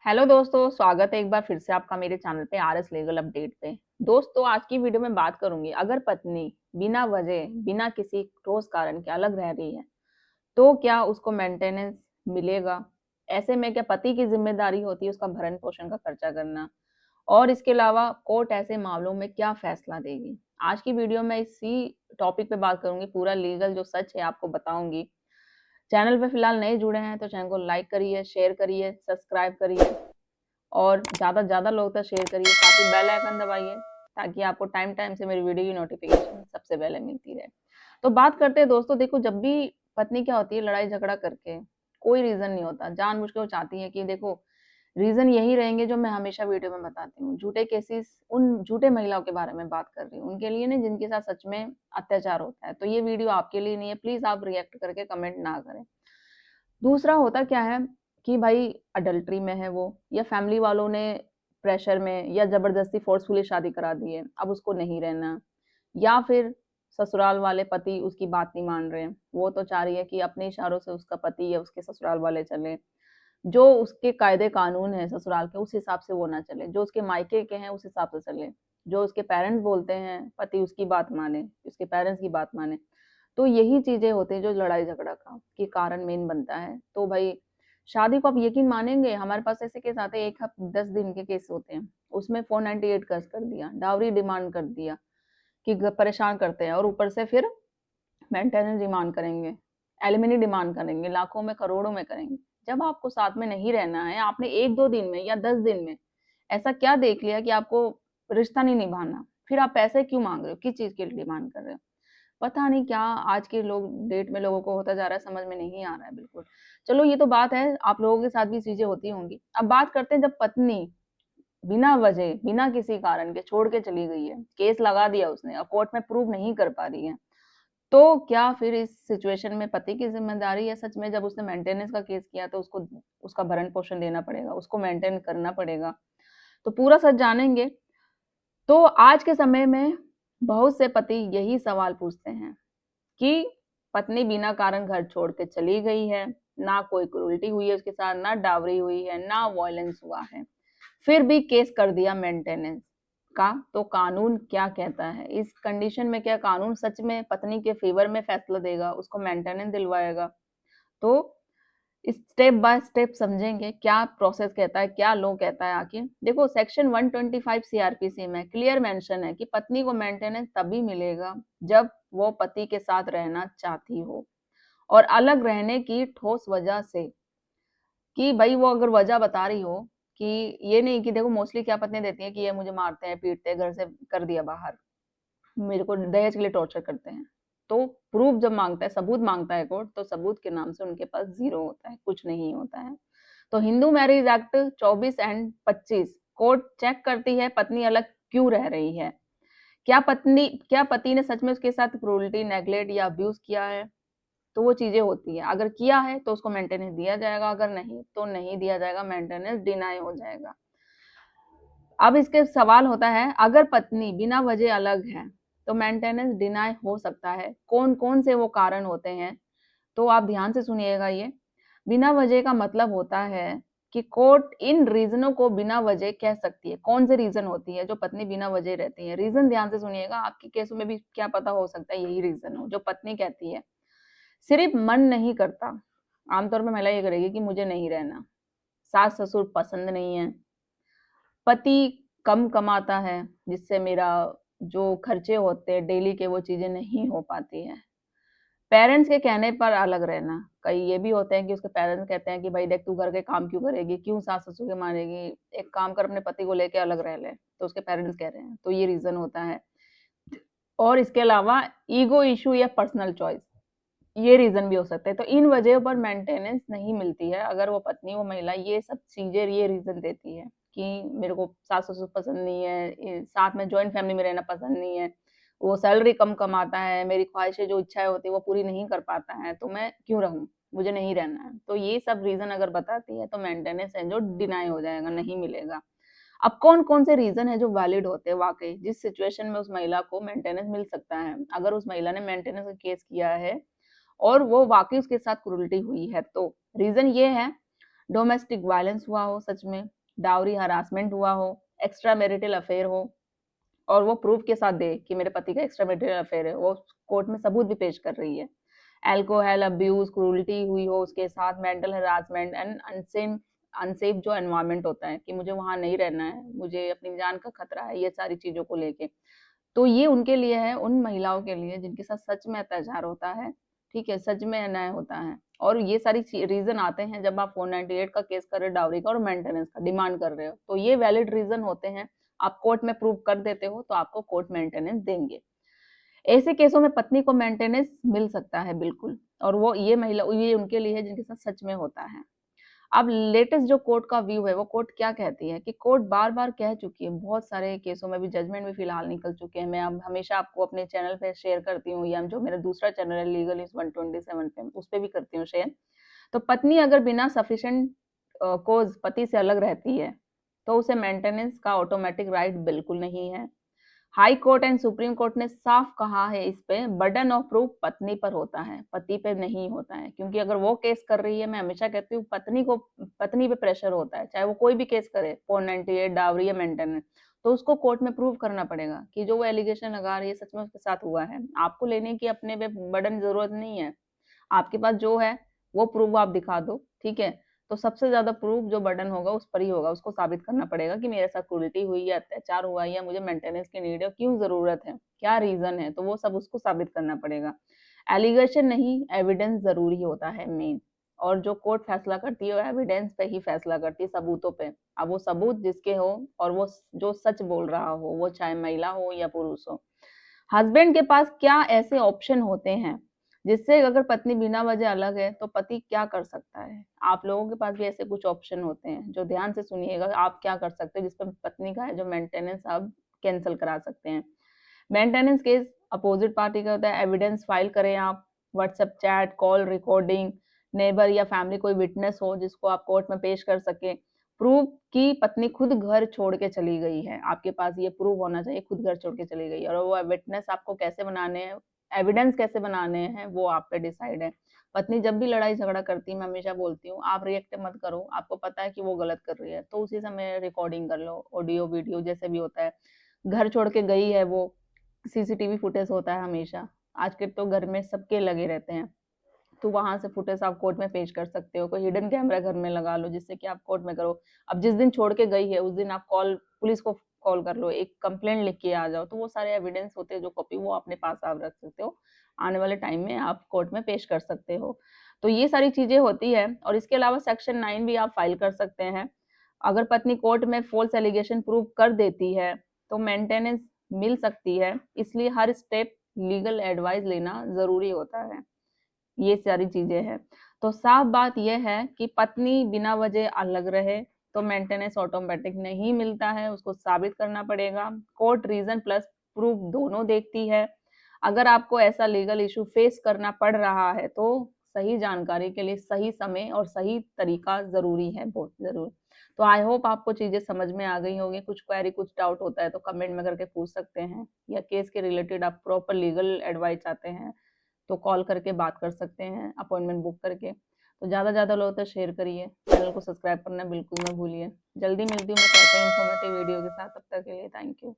Hello दोस्तों, स्वागत है एक बार फिर से आपका मेरे चैनल पे आरएस लीगल अपडेट पे। दोस्तों, आज की वीडियो में बात करूंगी, अगर पत्नी बिना वजह, बिना किसी ठोस कारण के अलग रह रही है, तो क्या उसको मेंटेनेंस मिलेगा? ऐसे में क्या पति की जिम्मेदारी होती है उसका भरण पोषण का खर्चा करना? और इसके अलावा कोर्ट ऐसे मामलों में क्या फैसला देगी? आज की वीडियो में इसी टॉपिक पे बात करूंगी, पूरा लीगल जो सच है आपको बताऊंगी। चैनल पे फिलहाल नए जुड़े हैं तो चैनल को लाइक करिए, शेयर करिए, सब्सक्राइब करिए और ज़्यादा से ज़्यादा लोग तक शेयर करिए। साथ ही बेल आइकन दबाइए ताकि आपको टाइम टाइम से मेरी वीडियो की नोटिफिकेशन सबसे पहले मिलती रहे। तो बात करते हैं दोस्तों, देखो जब भी पत्नी क्या होती है लड़ाई झगड़ा करके, कोई रीज़न नहीं होता, जानबूझ के वो चाहती है कि देखो रीज़न यही रहेंगे जो मैं हमेशा वीडियो में बताती हूँ। झूठे केसेस, उन झूठे महिलाओं के बारे में बात कर रही हूँ, उनके लिए नहीं जिनके साथ सच में अत्याचार होता है। तो ये वीडियो आपके लिए नहीं है, प्लीज़ आप रिएक्ट करके कमेंट ना करें। दूसरा होता क्या है कि भाई अडल्ट्री में है वो, या फैमिली वालों ने प्रेशर में या जबरदस्ती फोर्सफुली शादी करा दी है, अब उसको नहीं रहना, या फिर ससुराल वाले पति उसकी बात नहीं मान रहे हैं, वो तो चाह रही है कि अपने इशारों से उसका पति या उसके ससुराल वाले चले, जो उसके कायदे कानून है ससुराल के उस हिसाब से वो ना चले, जो उसके मायके के हैं उस हिसाब से चले, जो उसके पेरेंट्स बोलते हैं पति उसकी बात माने, उसके पेरेंट्स की बात माने। तो यही चीजें होती हैं जो लड़ाई झगड़ा का के कारण मेन बनता है। तो भाई शादी को आप यकीन मानेंगे, हमारे पास ऐसे केस आते हैं, 1 हफ्ते 10 दिन के केस होते हैं, उसमें 498 केस कर दिया, डावरी डिमांड कर दिया कि परेशान करते हैं, और ऊपर से फिर मेंटेनेंस डिमांड करेंगे, एलिमनी डिमांड करेंगे, लाखों में करोड़ों में करेंगे। जब आपको साथ में नहीं रहना है, आपने 1-2 दिन में या 10 दिन में ऐसा क्या देख लिया कि आपको रिश्ता नहीं निभाना, फिर आप पैसे क्यों मांग रहे हो, किस चीज के लिए डिमांड कर रहे हो? पता नहीं क्या आज के लोग डेट में लोगों को होता जा रहा है, समझ में नहीं आ रहा है बिल्कुल। चलो ये तो बात है, आप लोगों के साथ भी चीजें होती होंगी। अब बात करते हैं, जब पत्नी बिना वजह, बिना किसी कारण के छोड़ के चली गई है, केस लगा दिया उसने और कोर्ट में प्रूव नहीं कर पा रही है, तो क्या फिर इस सिचुएशन में पति की जिम्मेदारी है? सच में जब उसने मेंटेनेंस का केस किया तो उसको उसका भरण पोषण देना पड़ेगा, उसको मेंटेन करना पड़ेगा। तो पूरा सच जानेंगे। तो आज के समय में बहुत से पति यही सवाल पूछते हैं कि पत्नी बिना कारण घर छोड़ के चली गई है, ना कोई क्रूरटी हुई है उसके साथ, ना डावरी हुई है, ना वायलेंस हुआ है, फिर भी केस कर दिया मेंटेनेंस का, तो कानून क्या कहता है? इस कंडीशन में क्या कानून सच में पत्नी के फेवर में फैसला देगा, उसको मेंटेनेंस दिलवाएगा? तो स्टेप बाय स्टेप समझेंगे, क्या प्रोसेस कहता है, क्या लॉ कहता है आखिर। देखो सेक्शन 125 सीआरपीसी में क्लियर मेंशन है कि पत्नी को मेंटेनेंस तभी मिलेगा जब वो पति के साथ रहना चाहती हो, और अलग रहने की ठोस वजह से, कि भाई वो अगर वजह बता रही हो, कि ये नहीं कि देखो मोस्टली क्या पत्नी देती है कि ये मुझे मारते हैं, पीटते हैं, घर से कर दिया बाहर, मेरे को दहेज के लिए टॉर्चर करते हैं। तो प्रूफ जब मांगता है, सबूत मांगता है कोर्ट, तो सबूत के नाम से उनके पास जीरो होता है, कुछ नहीं होता है। तो Hindu Marriage Act 24 and 25 court check करती है पत्नी अलग क्यों रह रही है, क्या पति ने सच में उसके साथ क्रूरटी, नेगलेक्ट या अब्यूज किया है? तो वो चीजें होती है, अगर किया है तो उसको मेंटेनेंस दिया जाएगा, अगर नहीं तो नहीं दिया जाएगा, मेंटेनेंस डिनाई हो जाएगा। अब इसके सवाल होता है, अगर पत्नी बिना वजह अलग है तो मेंटेनेंस डिनाई हो सकता है, कौन कौन से वो कारण होते हैं? तो आप ध्यान से सुनिएगा। ये बिना वजह का मतलब होता है कि कोर्ट इन रीजनों को बिना वजह कह सकती है। कौन से रीजन होती है जो पत्नी बिना वजह रहती है? रीजन ध्यान से सुनिएगा, आपके केसों में भी क्या पता हो सकता है यही रीजन हो जो पत्नी कहती है। सिर्फ मन नहीं करता, आमतौर पर महिला ये करेगी कि मुझे नहीं रहना, सास ससुर पसंद नहीं है, पति कम कमाता है जिससे मेरा जो खर्चे होते हैं डेली के वो चीजें नहीं हो पाती है, पेरेंट्स के कहने पर अलग रहना। कई ये भी होते हैं कि उसके पेरेंट्स कहते हैं कि भाई देख तू घर के काम क्यों करेगी, क्यों सास ससुर के मानेगी, एक काम कर अपने पति को लेके अलग रह ले, तो उसके पेरेंट्स कह रहे हैं, तो ये रीजन होता है। और इसके अलावा ईगो इशू या पर्सनल चॉइस, ये रीजन भी हो सकते हैं। तो इन वजह पर मेंटेनेंस नहीं मिलती है अगर वो पत्नी, वो महिला ये सब चीजें, ये रीजन देती है कि मेरे को सास ससुर पसंद नहीं है, साथ में जॉइंट फैमिली में रहना पसंद नहीं है, वो सैलरी कम कमाता है, मेरी ख्वाहिशें जो इच्छाएं होती है वो पूरी नहीं कर पाता है, तो मैं क्यों रहूं, मुझे नहीं रहना है। तो ये सब रीजन अगर बताती है तो मेंटेनेंस है जो डिनाई हो जाएगा, नहीं मिलेगा। अब कौन कौन से रीजन है जो वैलिड होते हैं वाकई, जिस सिचुएशन में उस महिला को मेंटेनेंस मिल सकता है? अगर उस महिला ने मेंटेनेंस का केस किया है और वो वाकई उसके साथ क्रूरटी हुई है, तो रीजन ये है, डोमेस्टिक वायलेंस हुआ हो सच में, डाउरी हरासमेंट हुआ हो, एक्स्ट्रा मैरिटल अफेयर हो और वो प्रूफ के साथ दे कि मेरे पति का एक्स्ट्रा मैरिटल अफेयर है, वो कोर्ट में सबूत भी पेश कर रही है। अल्कोहल अब्यूज, क्रूरटी हुई हो उसके साथ, मेंटल हरासमेंट एंड अनसेफ जो एनवायरनमेंट होता है कि मुझे वहां नहीं रहना है, मुझे अपनी जान का खतरा है, ये सारी चीजों को लेके, तो ये उनके लिए है, उन महिलाओं के लिए जिनके साथ सच में अत्याचार होता है, ठीक है, सच में अन्याय होता है। और ये सारी रीजन आते हैं जब आप 498 का केस कर रहे हो डाउरी का और मेंटेनेंस का डिमांड कर रहे हो, तो ये वैलिड रीजन होते हैं। आप कोर्ट में प्रूव कर देते हो तो आपको कोर्ट मेंटेनेंस देंगे। ऐसे केसों में पत्नी को मेंटेनेंस मिल सकता है बिल्कुल, और वो ये उनके लिए है जिनके साथ सच में होता है। अब लेटेस्ट जो कोर्ट का व्यू है, वो कोर्ट क्या कहती है कि कोर्ट बार-बार कह चुकी है, बहुत सारे केसों में भी जजमेंट भी फिलहाल निकल चुके हैं। मैं अब हमेशा आपको अपने चैनल पे शेयर करती हूँ, या जो मेरा दूसरा चैनल है लीगल इज 127 पे, उस पे भी करती हूँ शेयर। तो पत्नी अगर बिना सफिशिएंट कॉज पति से अलग रहती है, तो उसे मेंटेनेंस का ऑटोमेटिक राइट बिल्कुल नहीं है। High court and supreme court ने साफ कहा है इस पे, बर्डन ऑफ प्रूफ पत्नी पर होता है, पति पे नहीं होता है, क्योंकि अगर वो केस कर रही है, मैं हमेशा कहती हूँ पत्नी पे प्रेशर होता है, चाहे वो कोई भी केस करे, 498 डावरी या मेंटेनेंस, तो उसको कोर्ट में प्रूव करना पड़ेगा कि जो वो एलिगेशन लगा रही है सच में उसके साथ हुआ है। आपको लेने की अपने पे बर्डन जरूरत नहीं है, आपके पास जो है वो प्रूफ आप दिखा दो, ठीक है। तो सबसे ज्यादा प्रूफ जो बर्डन होगा उस पर ही होगा, उसको साबित करना पड़ेगा कि मेरे साथ क्रूरटी हुई है, अत्याचार हुआ है, या मुझे मेंटेनेंस की नीड है, क्यों जरूरत है, क्या रीजन है, तो वो सब उसको साबित करना पड़ेगा। एलिगेशन नहीं, एविडेंस जरूरी होता है मेन, और जो कोर्ट फैसला करती है वो एविडेंस पे ही फैसला करती है, सबूतों पे। अब वो सबूत जिसके हो और वो जो सच बोल रहा हो, वो चाहे महिला हो या पुरुष हो। हस्बैंड के पास क्या ऐसे ऑप्शन होते हैं जिससे अगर पत्नी बिना वजह अलग है तो पति क्या कर सकता है? आप लोगों के पास भी ऐसे कुछ ऑप्शन होते हैं, जो ध्यान से सुनिएगा, आप क्या कर सकते हो जिसपे पत्नी का है जो मेंटेनेंस आप कैंसिल करा सकते हैं। मेंटेनेंस केस अपोजिट पार्टी का होता है, एविडेंस फाइल करें आप, WhatsApp chat, call recording, neighbour या फैमिली कोई विटनेस हो जिसको आप कोर्ट में पेश कर सके। प्रूफ कि पत्नी खुद घर छोड़ के चली गई है, आपके पास ये प्रूफ होना चाहिए, खुद घर छोड़ के चली गई है, और वो विटनेस आपको कैसे बनाने हैं, एविडेंस कैसे बनाने हैं, वो आप पे डिसाइड है। पत्नी जब भी लड़ाई झगड़ा करती है, मैं हमेशा बोलती हूँ, आप रिएक्ट मत करो, आपको पता है कि वो गलत कर रही है, तो उसी समय रिकॉर्डिंग कर लो, ऑडियो वीडियो जैसे भी होता है। घर छोड़ के गई है वो, सीसीटीवी फुटेज होता है हमेशा, आज के तो घर में सबके लगे रहते हैं, तो वहां से फुटेज आप कोर्ट में पेश कर सकते हो। कोई हिडन कैमरा घर में लगा लो जिससे कि आप कोर्ट में करो। अब जिस दिन छोड़ के गई है उस दिन आप पुलिस को कॉल कर लो, एक कंप्लेंट लिख के आ जाओ, तो वो सारे एविडेंस होते हैं जो कॉपी, वो अपने पास आप रख सकते हो, आने वाले टाइम में आप कोर्ट में पेश कर सकते हो। तो ये सारी चीजें होती है, और इसके अलावा सेक्शन 9 भी आप फाइल कर सकते हैं। अगर पत्नी कोर्ट में फॉल्स एलिगेशन प्रूव कर देती है तो मेंटेनेंस मिल सकती है, इसलिए हर स्टेप लीगल एडवाइस लेना जरूरी होता है। ये सारी चीजें हैं। तो साफ बात यह है कि पत्नी बिना वजह अलग रहे तो मेंटेनेंस ऑटोमेटिक नहीं मिलता है, उसको साबित करना पड़ेगा। कोर्ट रीजन प्लस प्रूफ दोनों देखती है। अगर आपको ऐसा लीगल इशू फेस करना पड़ रहा है तो सही जानकारी के लिए सही समय और सही तरीका जरूरी है, बहुत जरूरी। तो आई होप आपको चीजें समझ में आ गई होंगी। कुछ क्वेरी, कुछ डाउट होता है तो कमेंट में करके पूछ सकते हैं, या केस के रिलेटेड आप प्रॉपर लीगल एडवाइस चाहते हैं तो कॉल करके बात कर सकते हैं, अपॉइंटमेंट बुक करके। तो ज़्यादा ज़्यादा लोगों तक शेयर करिए, चैनल को सब्सक्राइब करना बिल्कुल मत भूलिए। जल्दी मिलती हूँ मैं ऐसे इन्फॉर्मेटिव वीडियो के साथ, तब तक के लिए थैंक यू।